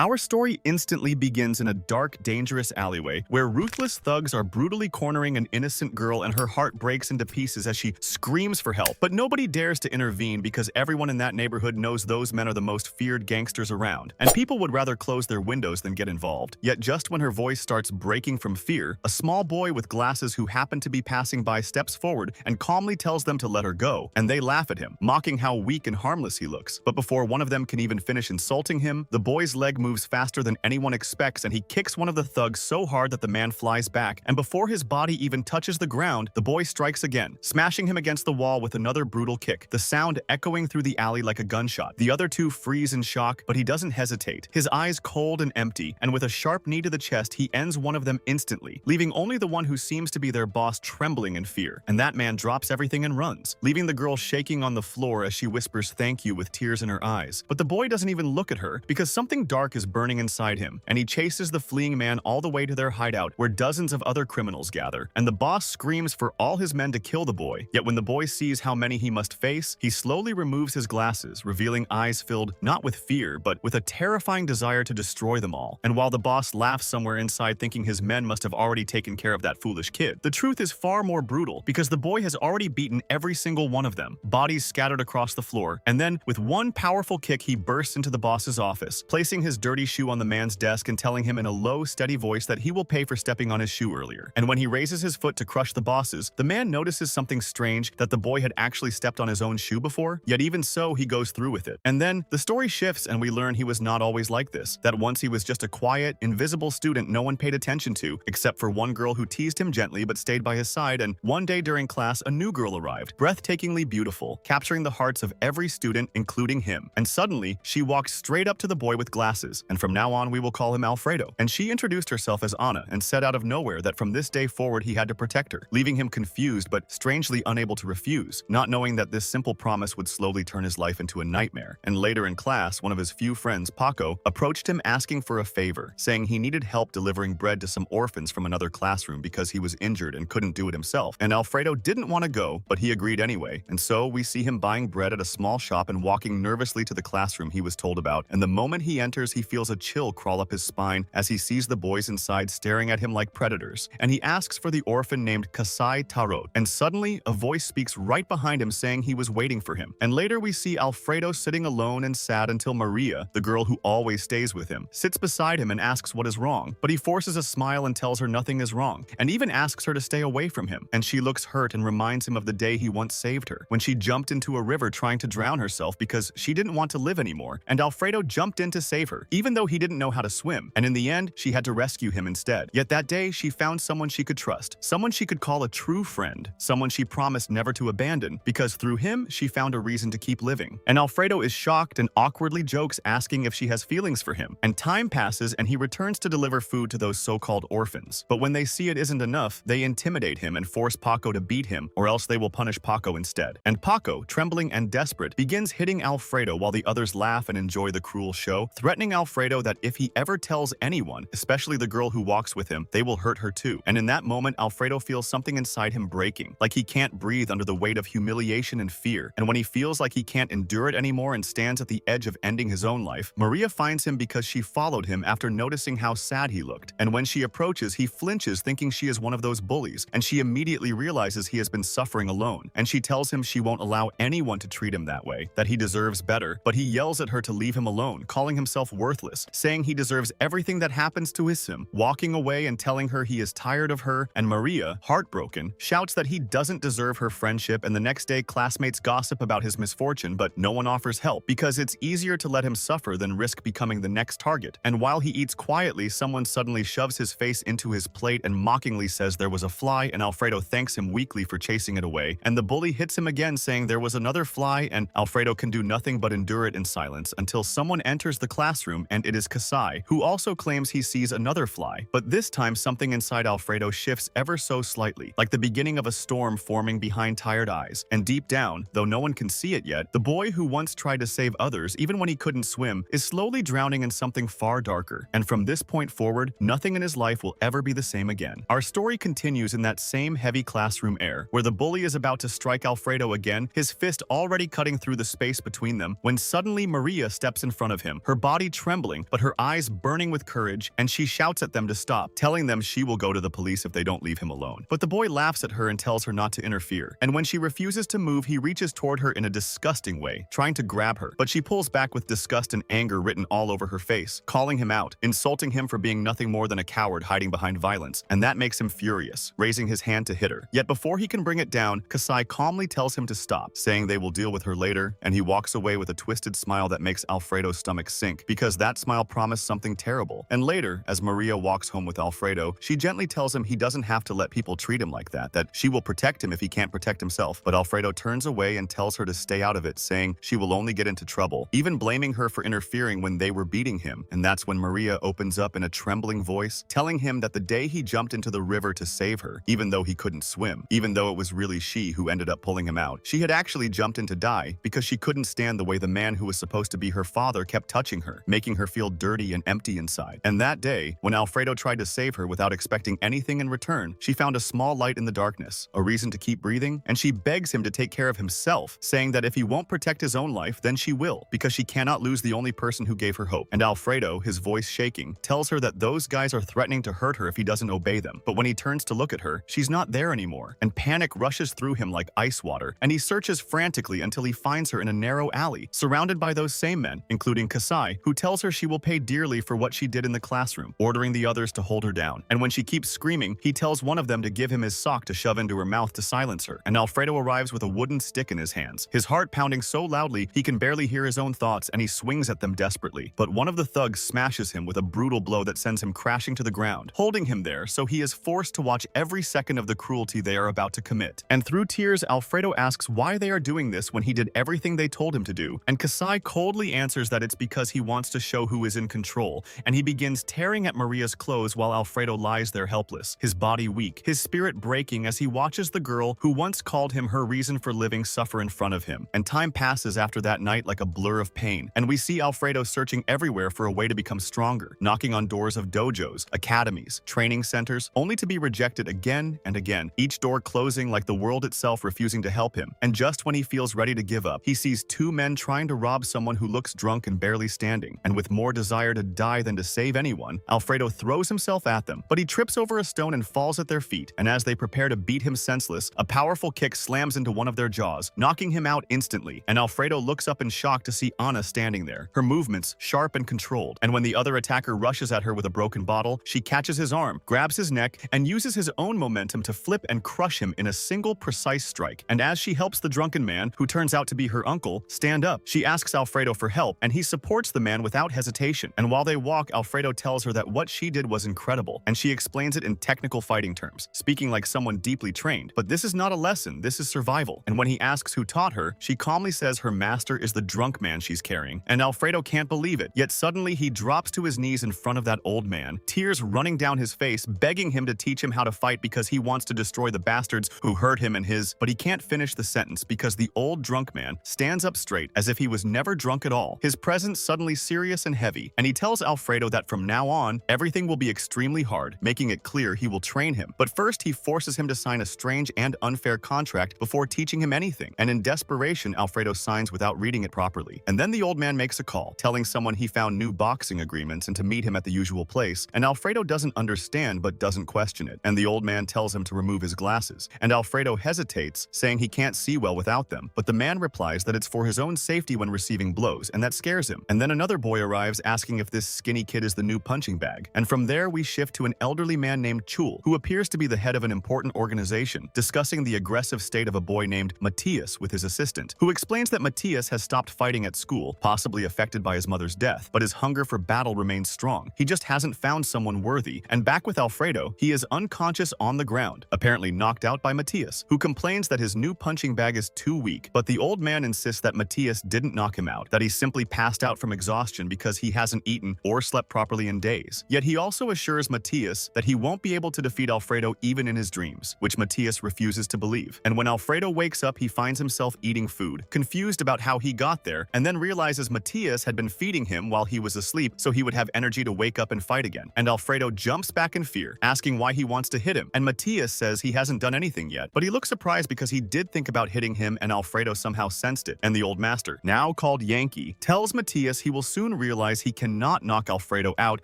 Our story instantly begins in a dark, dangerous alleyway where ruthless thugs are brutally cornering an innocent girl and her heart breaks into pieces as she screams for help. But nobody dares to intervene because everyone in that neighborhood knows those men are the most feared gangsters around, and people would rather close their windows than get involved. Yet just when her voice starts breaking from fear, a small boy with glasses who happen to be passing by steps forward and calmly tells them to let her go, and they laugh at him, mocking how weak and harmless he looks. But before one of them can even finish insulting him, the boy's leg moves faster than anyone expects and he kicks one of the thugs so hard that the man flies back, and before his body even touches the ground, the boy strikes again, smashing him against the wall with another brutal kick, the sound echoing through the alley like a gunshot. The other two freeze in shock, but he doesn't hesitate, his eyes cold and empty, and with a sharp knee to the chest, he ends one of them instantly, leaving only the one who seems to be their boss trembling in fear. And that man drops everything and runs, leaving the girl shaking on the floor as she whispers thank you with tears in her eyes. But the boy doesn't even look at her because something dark is burning inside him, and he chases the fleeing man all the way to their hideout where dozens of other criminals gather, and the boss screams for all his men to kill the boy. Yet when the boy sees how many he must face, he slowly removes his glasses, revealing eyes filled not with fear but with a terrifying desire to destroy them all. And while the boss laughs somewhere inside thinking his men must have already taken care of that foolish kid, the truth is far more brutal because the boy has already beaten every single one of them, bodies scattered across the floor, and then with one powerful kick he bursts into the boss's office, placing his dirty shoe on the man's desk and telling him in a low, steady voice that he will pay for stepping on his shoe earlier. And when he raises his foot to crush the boss's, the man notices something strange, that the boy had actually stepped on his own shoe before, yet even so he goes through with it. And then the story shifts and we learn he was not always like this, that once he was just a quiet, invisible student no one paid attention to, except for one girl who teased him gently but stayed by his side, and one day during class a new girl arrived, breathtakingly beautiful, capturing the hearts of every student including him. And suddenly, she walked straight up to the boy with glasses, and from now on we will call him Alfredo. And she introduced herself as Anna and said out of nowhere that from this day forward he had to protect her, leaving him confused but strangely unable to refuse, not knowing that this simple promise would slowly turn his life into a nightmare. And later in class, one of his few friends, Paco, approached him asking for a favor, saying he needed help delivering bread to some orphans from another classroom because he was injured and couldn't do it himself. And Alfredo didn't want to go, but he agreed anyway, and so we see him buying bread at a small shop and walking nervously to the classroom he was told about, and the moment he enters he feels a chill crawl up his spine as he sees the boys inside staring at him like predators, and he asks for the orphan named Kasai Tarot, and suddenly a voice speaks right behind him saying he was waiting for him. And later we see Alfredo sitting alone and sad until Maria, the girl who always stays with him, sits beside him and asks what is wrong, but he forces a smile and tells her nothing is wrong, and even asks her to stay away from him. And she looks hurt and reminds him of the day he once saved her, when she jumped into a river trying to drown herself because she didn't want to live anymore, and Alfredo jumped in to save her, even though he didn't know how to swim, and in the end, she had to rescue him instead. Yet that day, she found someone she could trust, someone she could call a true friend, someone she promised never to abandon, because through him, she found a reason to keep living. And Alfredo is shocked and awkwardly jokes asking if she has feelings for him, and time passes and he returns to deliver food to those so-called orphans. But when they see it isn't enough, they intimidate him and force Paco to beat him, or else they will punish Paco instead. And Paco, trembling and desperate, begins hitting Alfredo while the others laugh and enjoy the cruel show, threatening Alfredo that if he ever tells anyone, especially the girl who walks with him, they will hurt her too. And in that moment, Alfredo feels something inside him breaking, like he can't breathe under the weight of humiliation and fear. And when he feels like he can't endure it anymore and stands at the edge of ending his own life, Maria finds him because she followed him after noticing how sad he looked. And when she approaches, he flinches thinking she is one of those bullies, and she immediately realizes he has been suffering alone. And she tells him she won't allow anyone to treat him that way, that he deserves better, but he yells at her to leave him alone, calling himself worthless, saying he deserves everything that happens to him, walking away and telling her he is tired of her. And Maria, heartbroken, shouts that he doesn't deserve her friendship, and the next day classmates gossip about his misfortune, but no one offers help because it's easier to let him suffer than risk becoming the next target. And while he eats quietly, someone suddenly shoves his face into his plate and mockingly says there was a fly, and Alfredo thanks him weakly for chasing it away, and the bully hits him again saying there was another fly, and Alfredo can do nothing but endure it in silence until someone enters the classroom, and it is Kasai, who also claims he sees another fly, but this time something inside Alfredo shifts ever so slightly, like the beginning of a storm forming behind tired eyes, and deep down, though no one can see it yet, the boy who once tried to save others even when he couldn't swim is slowly drowning in something far darker, and from this point forward, nothing in his life will ever be the same again. Our story continues in that same heavy classroom air, where the bully is about to strike Alfredo again, his fist already cutting through the space between them, when suddenly Maria steps in front of him, her body trembling trembling, but her eyes burning with courage, and she shouts at them to stop, telling them she will go to the police if they don't leave him alone. But the boy laughs at her and tells her not to interfere, and when she refuses to move, he reaches toward her in a disgusting way, trying to grab her, but she pulls back with disgust and anger written all over her face, calling him out, insulting him for being nothing more than a coward hiding behind violence, and that makes him furious, raising his hand to hit her. Yet before he can bring it down, Kasai calmly tells him to stop, saying they will deal with her later, and he walks away with a twisted smile that makes Alfredo's stomach sink, because that smile promised something terrible. And later, as Maria walks home with Alfredo, she gently tells him he doesn't have to let people treat him like that she will protect him if he can't protect himself. But Alfredo turns away and tells her to stay out of it, saying she will only get into trouble, even blaming her for interfering when they were beating him. And that's when Maria opens up in a trembling voice, telling him that the day he jumped into the river to save her, even though he couldn't swim, even though it was really she who ended up pulling him out, she had actually jumped in to die because she couldn't stand the way the man who was supposed to be her father kept touching her, making her feel dirty and empty inside. And that day, when Alfredo tried to save her without expecting anything in return, she found a small light in the darkness, a reason to keep breathing, and she begs him to take care of himself, saying that if he won't protect his own life, then she will, because she cannot lose the only person who gave her hope. And Alfredo, his voice shaking, tells her that those guys are threatening to hurt her if he doesn't obey them. But when he turns to look at her, she's not there anymore, and panic rushes through him like ice water, and he searches frantically until he finds her in a narrow alley, surrounded by those same men, including Kasai, who tells her she will pay dearly for what she did in the classroom, ordering the others to hold her down. And when she keeps screaming, he tells one of them to give him his sock to shove into her mouth to silence her, and Alfredo arrives with a wooden stick in his hands, his heart pounding so loudly he can barely hear his own thoughts, and he swings at them desperately. But one of the thugs smashes him with a brutal blow that sends him crashing to the ground, holding him there so he is forced to watch every second of the cruelty they are about to commit. And through tears, Alfredo asks why they are doing this when he did everything they told him to do, and Kasai coldly answers that it's because he wants to show who is in control, and he begins tearing at Maria's clothes while Alfredo lies there helpless, his body weak, his spirit breaking as he watches the girl who once called him her reason for living suffer in front of him. And time passes after that night like a blur of pain, and we see Alfredo searching everywhere for a way to become stronger, knocking on doors of dojos, academies, training centers, only to be rejected again and again, each door closing like the world itself refusing to help him. And just when he feels ready to give up, he sees two men trying to rob someone who looks drunk and barely standing, and with more desire to die than to save anyone, Alfredo throws himself at them, but he trips over a stone and falls at their feet, and as they prepare to beat him senseless, a powerful kick slams into one of their jaws, knocking him out instantly, and Alfredo looks up in shock to see Anna standing there, her movements sharp and controlled, and when the other attacker rushes at her with a broken bottle, she catches his arm, grabs his neck, and uses his own momentum to flip and crush him in a single precise strike. And as she helps the drunken man, who turns out to be her uncle, stand up, she asks Alfredo for help, and he supports the man without hesitation. And while they walk, Alfredo tells her that what she did was incredible, and she explains it in technical fighting terms, speaking like someone deeply trained. But this is not a lesson, this is survival. And when he asks who taught her, she calmly says her master is the drunk man she's carrying, and Alfredo can't believe it. Yet suddenly he drops to his knees in front of that old man, tears running down his face, begging him to teach him how to fight because he wants to destroy the bastards who hurt him and his. But he can't finish the sentence because the old drunk man stands up straight as if he was never drunk at all, his presence suddenly serious and heavy, and he tells Alfredo that from now on, everything will be extremely hard, making it clear he will train him. But first, he forces him to sign a strange and unfair contract before teaching him anything, and in desperation, Alfredo signs without reading it properly. And then the old man makes a call, telling someone he found new boxing agreements and to meet him at the usual place, and Alfredo doesn't understand but doesn't question it, and the old man tells him to remove his glasses, and Alfredo hesitates, saying he can't see well without them, but the man replies that it's for his own safety when receiving blows, and that scares him. And then another boy arrives asking if this skinny kid is the new punching bag, and from there we shift to an elderly man named Chul, who appears to be the head of an important organization, discussing the aggressive state of a boy named Matthias with his assistant, who explains that Matthias has stopped fighting at school, possibly affected by his mother's death, but his hunger for battle remains strong. He just hasn't found someone worthy, and back with Alfredo, he is unconscious on the ground, apparently knocked out by Matthias, who complains that his new punching bag is too weak, but the old man insists that Matthias didn't knock him out, that he simply passed out from exhaustion because he hasn't eaten or slept properly in days. Yet he also assures Matthias that he won't be able to defeat Alfredo even in his dreams, which Matthias refuses to believe. And when Alfredo wakes up, he finds himself eating food, confused about how he got there, and then realizes Matthias had been feeding him while he was asleep so he would have energy to wake up and fight again. And Alfredo jumps back in fear, asking why he wants to hit him, and Matthias says he hasn't done anything yet, but he looks surprised because he did think about hitting him and Alfredo somehow sensed it, and the old master, now called Yankee, tells Matthias he will soon soon realize he cannot knock Alfredo out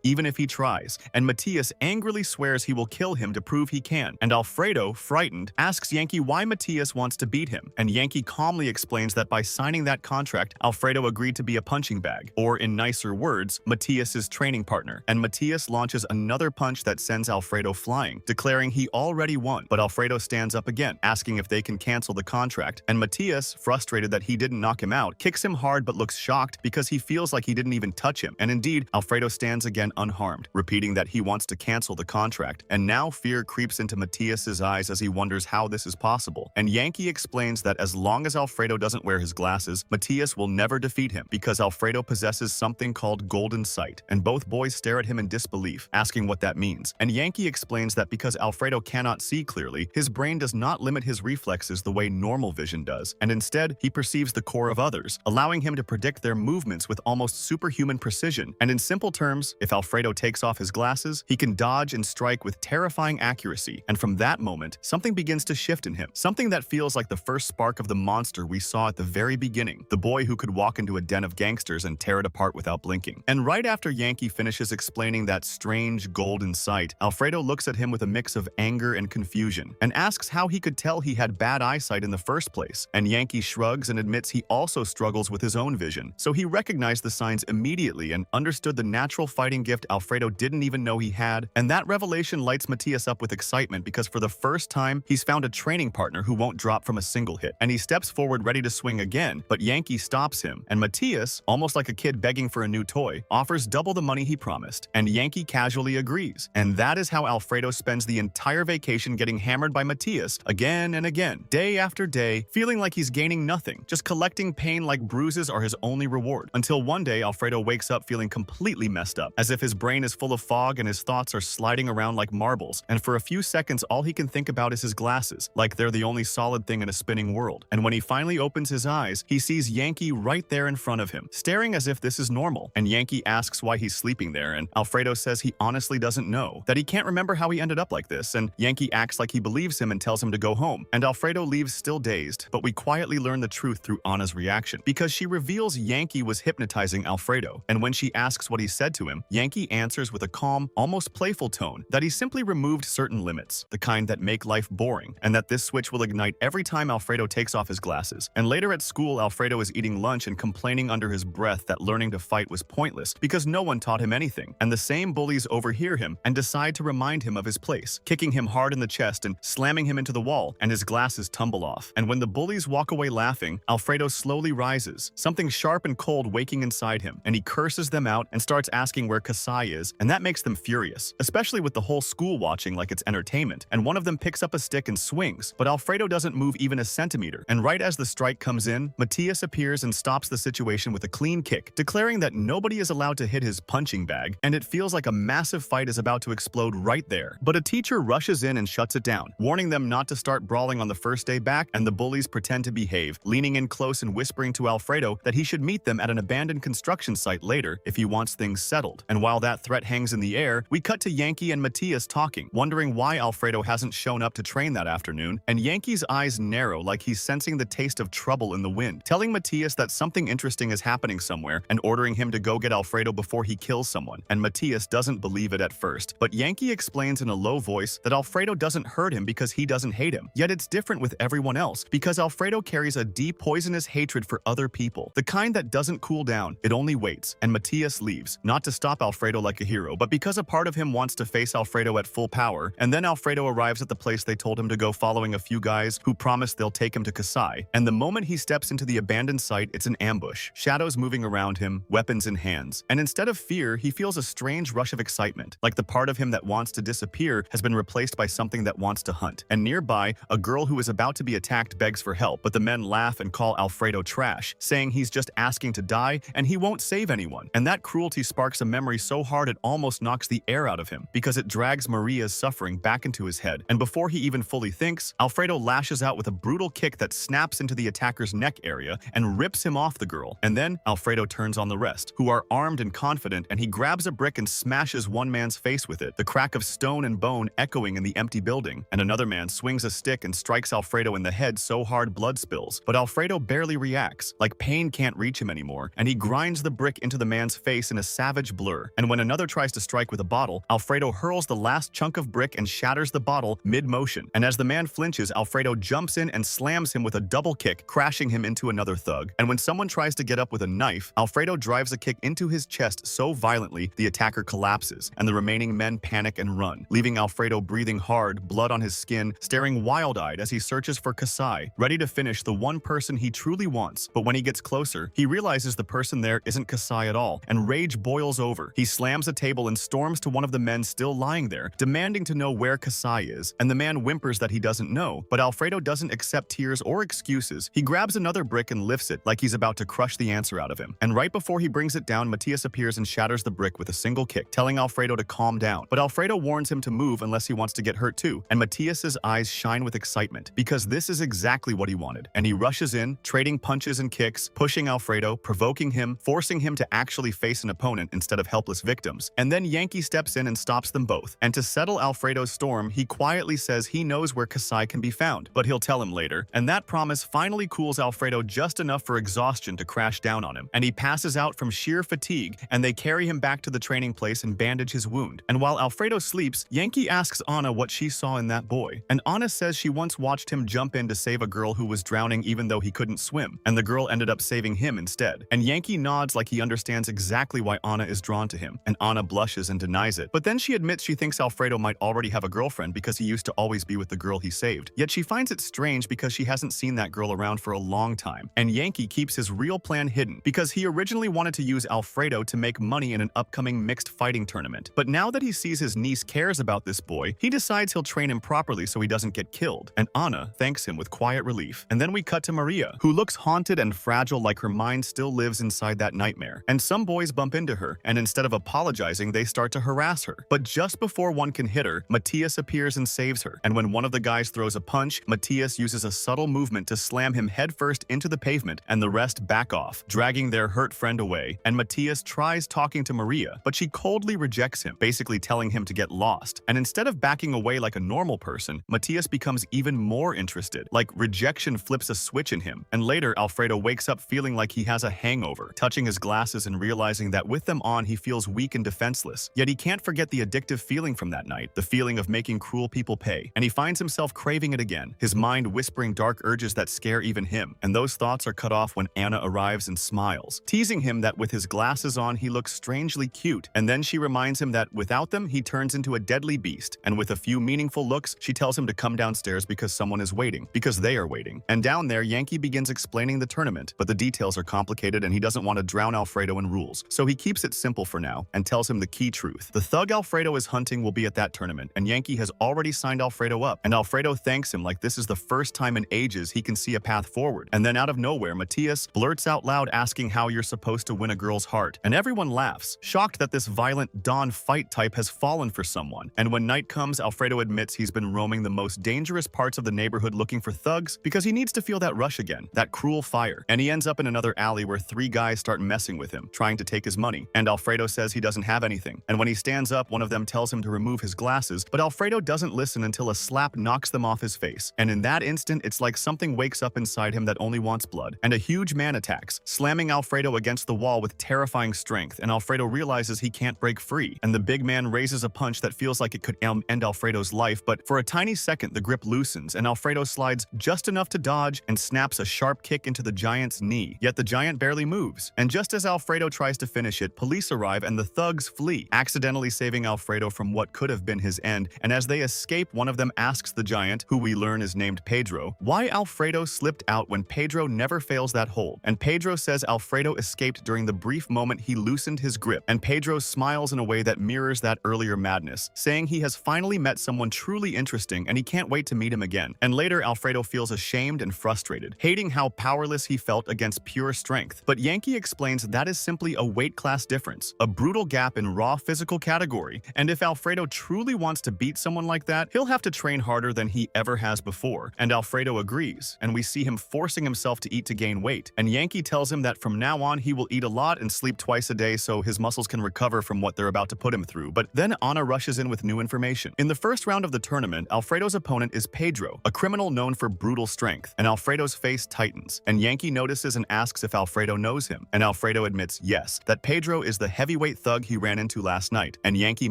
even if he tries, and Matthias angrily swears he will kill him to prove he can. And Alfredo, frightened, asks Yankee why Matthias wants to beat him, and Yankee calmly explains that by signing that contract, Alfredo agreed to be a punching bag, or in nicer words, Matthias's training partner. And Matthias launches another punch that sends Alfredo flying, declaring he already won. But Alfredo stands up again, asking if they can cancel the contract, and Matthias, frustrated that he didn't knock him out, kicks him hard but looks shocked because he feels like he didn't even touch him. And indeed, Alfredo stands again unharmed, repeating that he wants to cancel the contract. And now fear creeps into Matthias's eyes as he wonders how this is possible. And Yankee explains that as long as Alfredo doesn't wear his glasses, Matthias will never defeat him because Alfredo possesses something called golden sight. And both boys stare at him in disbelief, asking what that means. And Yankee explains that because Alfredo cannot see clearly, his brain does not limit his reflexes the way normal vision does, and instead, he perceives the core of others, allowing him to predict their movements with almost superhuman precision. And in simple terms, if Alfredo takes off his glasses, he can dodge and strike with terrifying accuracy. And from that moment, something begins to shift in him, something that feels like the first spark of the monster we saw at the very beginning, the boy who could walk into a den of gangsters and tear it apart without blinking. And right after Yankee finishes explaining that strange golden sight, Alfredo looks at him with a mix of anger and confusion, and asks how he could tell he had bad eyesight in the first place. And Yankee shrugs and admits he also struggles with his own vision, so he recognized the signs immediately and understood the natural fighting gift Alfredo didn't even know he had. And that revelation lights Matthias up with excitement because for the first time, he's found a training partner who won't drop from a single hit. And he steps forward ready to swing again, but Yankee stops him, and Matthias, almost like a kid begging for a new toy, offers double the money he promised, and Yankee casually agrees. And that is how Alfredo spends the entire vacation getting hammered by Matthias again and again, day after day, feeling like he's gaining nothing, just collecting pain like bruises are his only reward. Until one day, Alfredo wakes up feeling completely messed up, as if his brain is full of fog and his thoughts are sliding around like marbles, and for a few seconds all he can think about is his glasses, like they're the only solid thing in a spinning world. And when he finally opens his eyes, he sees Yankee right there in front of him, staring as if this is normal. And Yankee asks why he's sleeping there, and Alfredo says he honestly doesn't know, that he can't remember how he ended up like this, and Yankee acts like he believes him and tells him to go home. And Alfredo leaves still dazed, but we quietly learn the truth through Anna's reaction, because she reveals Yankee was hypnotizing Alfredo, and when she asks what he said to him, Yankee answers with a calm, almost playful tone that he simply removed certain limits, the kind that make life boring, and that this switch will ignite every time Alfredo takes off his glasses. And later at school, Alfredo is eating lunch and complaining under his breath that learning to fight was pointless because no one taught him anything, and the same bullies overhear him and decide to remind him of his place, kicking him hard in the chest and slamming him into the wall, and his glasses tumble off. And when the bullies walk away laughing, Alfredo slowly rises, something sharp and cold waking inside him, and he curses them out and starts asking where Kasai is, and that makes them furious, especially with the whole school watching like it's entertainment. And one of them picks up a stick and swings, but Alfredo doesn't move even a centimeter. And right as the strike comes in, Matthias appears and stops the situation with a clean kick, declaring that nobody is allowed to hit his punching bag, and it feels like a massive fight is about to explode right there. But a teacher rushes in and shuts it down, warning them not to start brawling on the first day back, and the bullies pretend to behave, leaning in close and whispering to Alfredo that he should meet them at an abandoned construction site later if he wants things settled. And while that threat hangs in the air, we cut to Yankee and Matthias talking, wondering why Alfredo hasn't shown up to train that afternoon, and Yankee's eyes narrow like he's sensing the taste of trouble in the wind, telling Matthias that something interesting is happening somewhere and ordering him to go get Alfredo before he kills someone. And Matthias doesn't believe it at first, but Yankee explains in a low voice that Alfredo doesn't hurt him because he doesn't hate him. Yet it's different with everyone else, because Alfredo carries a deep poisonous hatred for other people, the kind that doesn't cool down, it only waits. And Matthias leaves, not to stop Alfredo like a hero, but because a part of him wants to face Alfredo at full power. And then Alfredo arrives at the place they told him to go, following a few guys who promise they'll take him to Kasai. And the moment he steps into the abandoned site, it's an ambush, shadows moving around him, weapons in hands. And instead of fear, he feels a strange rush of excitement, like the part of him that wants to disappear has been replaced by something that wants to hunt. And nearby, a girl who is about to be attacked begs for help, but the men laugh and call Alfredo trash, saying he's just asking to die and he won't save anyone. And that cruelty sparks a memory so hard it almost knocks the air out of him, because it drags Maria's suffering back into his head. And before he even fully thinks, Alfredo lashes out with a brutal kick that snaps into the attacker's neck area and rips him off the girl. And then Alfredo turns on the rest, who are armed and confident, and he grabs a brick and smashes one man's face with it, the crack of stone and bone echoing in the empty building. And another man swings a stick and strikes Alfredo in the head so hard blood spills, but Alfredo barely reacts, like pain can't reach him anymore, and he grinds the brick into the man's face in a savage blur, and when another tries to strike with a bottle, Alfredo hurls the last chunk of brick and shatters the bottle mid-motion. And as the man flinches, Alfredo jumps in and slams him with a double kick, crashing him into another thug. And when someone tries to get up with a knife, Alfredo drives a kick into his chest so violently the attacker collapses, and the remaining men panic and run, leaving Alfredo breathing hard, blood on his skin, staring wild-eyed as he searches for Kasai, ready to finish the one person he truly wants. But when he gets closer, he realizes the person there isn't Kasai at all, and rage boils over. He slams a table and storms to one of the men still lying there, demanding to know where Kasai is, and the man whimpers that he doesn't know, but Alfredo doesn't accept tears or excuses. He grabs another brick and lifts it like he's about to crush the answer out of him. And right before he brings it down, Matthias appears and shatters the brick with a single kick, telling Alfredo to calm down. But Alfredo warns him to move unless he wants to get hurt too, and Matthias's eyes shine with excitement, because this is exactly what he wanted. And he rushes in, trading punches and kicks, pushing Alfredo, provoking him, forcing him to actually face an opponent instead of helpless victims. And then Yankee steps in and stops them both. And to settle Alfredo's storm, he quietly says he knows where Kasai can be found, but he'll tell him later. And that promise finally cools Alfredo just enough for exhaustion to crash down on him, and he passes out from sheer fatigue, and they carry him back to the training place and bandage his wound. And while Alfredo sleeps, Yankee asks Anna what she saw in that boy, and Anna says she once watched him jump in to save a girl who was drowning even though he couldn't swim, and the girl ended up saving him instead. And Yankee nods like he understands exactly why Anna is drawn to him, and Anna blushes and denies it. But then she admits she thinks Alfredo might already have a girlfriend because he used to always be with the girl he saved. Yet she finds it strange because she hasn't seen that girl around for a long time. And Yankee keeps his real plan hidden because he originally wanted to use Alfredo to make money in an upcoming mixed fighting tournament. But now that he sees his niece cares about this boy, he decides he'll train him properly so he doesn't get killed. And Anna thanks him with quiet relief. And then we cut to Maria, who looks haunted and fragile, like her mind still lives inside that nightmare. And some boys bump into her, and instead of apologizing, they start to harass her. But just before one can hit her, Matthias appears and saves her. And when one of the guys throws a punch, Matthias uses a subtle movement to slam him headfirst into the pavement, and the rest back off, dragging their hurt friend away. And Matthias tries talking to Maria, but she coldly rejects him, basically telling him to get lost. And instead of backing away like a normal person, Matthias becomes even more interested, like rejection flips a switch in him. And later, Alfredo wakes up feeling like he has a hangover, touching his glasses and realizing that with them on, he feels weak and defenseless. Yet he can't forget the addictive feeling from that night, the feeling of making cruel people pay. And he finds himself craving it again, his mind whispering dark urges that scare even him. And those thoughts are cut off when Anna arrives and smiles, teasing him that with his glasses on, he looks strangely cute. And then she reminds him that without them, he turns into a deadly beast. And with a few meaningful looks, she tells him to come downstairs because someone is waiting, because they are waiting. And down there, Yankee begins explaining the tournament, but the details are complicated and he doesn't want to drown Alfredo in rules. So he keeps it simple for now and tells him the key truth. The thug Alfredo is hunting will be at that tournament, and Yankee has already signed Alfredo up. And Alfredo thanks him like this is the first time in ages he can see a path forward. And then out of nowhere, Matthias blurts out loud asking how you're supposed to win a girl's heart. And everyone laughs, shocked that this violent Don fight type has fallen for someone. And when night comes, Alfredo admits he's been roaming the most dangerous parts of the neighborhood looking for thugs because he needs to feel that rush again, that cruel fire. And he ends up in another alley where three guys start messing with him, trying to take his money. And Alfredo says he doesn't have anything. And when he stands up, one of them tells him to remove his glasses, but Alfredo doesn't listen until a slap knocks them off his face. And in that instant, it's like something wakes up inside him that only wants blood. And a huge man attacks, slamming Alfredo against the wall with terrifying strength, and Alfredo realizes he can't break free. And the big man raises a punch that feels like it could end Alfredo's life, but for a tiny second, the grip loosens, and Alfredo slides just enough to dodge and snaps a sharp kick into the giant's knee. Yet the giant barely moves. And just as Alfredo tries to finish it, police arrive and the thugs flee, accidentally saving Alfredo from what could have been his end. And as they escape, one of them asks the giant, who we learn is named Pedro, why Alfredo slipped out when Pedro never fails that hold. And Pedro says Alfredo escaped during the brief moment he loosened his grip. And Pedro smiles in a way that mirrors that earlier madness, saying he has finally met someone truly interesting and he can't wait to meet him again. And later, Alfredo feels ashamed and frustrated, hating how powerless he felt against pure strength. But Yankee explains that is simply a weight class difference, a brutal gap in raw physical category. And if Alfredo truly wants to beat someone like that, he'll have to train harder than he ever has before. And Alfredo agrees, and we see him forcing himself to eat to gain weight. And Yankee tells him that from now on, he will eat a lot and sleep twice a day so his muscles can recover from what they're about to put him through. But then Anna rushes in with new information. In the first round of the tournament, Alfredo's opponent is Pedro, a criminal known for brutal strength. And Alfredo's face tightens, and Yankee notices and asks if Alfredo knows him. And Alfredo Alfredo admits yes, that Pedro is the heavyweight thug he ran into last night, and Yankee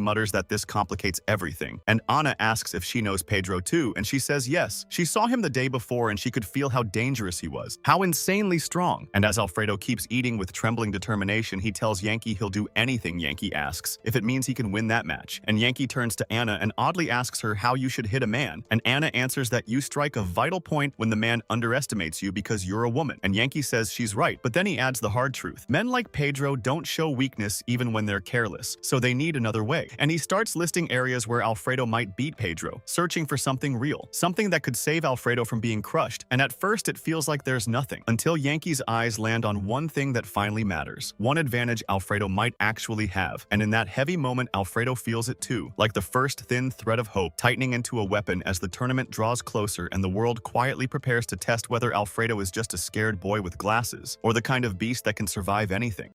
mutters that this complicates everything. And Anna asks if she knows Pedro too, and she says yes. She saw him the day before and she could feel how dangerous he was, how insanely strong. And as Alfredo keeps eating with trembling determination, he tells Yankee he'll do anything Yankee asks, if it means he can win that match. And Yankee turns to Anna and oddly asks her how you should hit a man, and Anna answers that you strike a vital point when the man underestimates you because you're a woman. And Yankee says she's right, but then he adds the hard truth. Men like Pedro don't show weakness even when they're careless, so they need another way. And he starts listing areas where Alfredo might beat Pedro, searching for something real, something that could save Alfredo from being crushed. And at first it feels like there's nothing, until Yankee's eyes land on one thing that finally matters, one advantage Alfredo might actually have. And in that heavy moment, Alfredo feels it too, like the first thin thread of hope tightening into a weapon as the tournament draws closer and the world quietly prepares to test whether Alfredo is just a scared boy with glasses, or the kind of beast that can survive anything.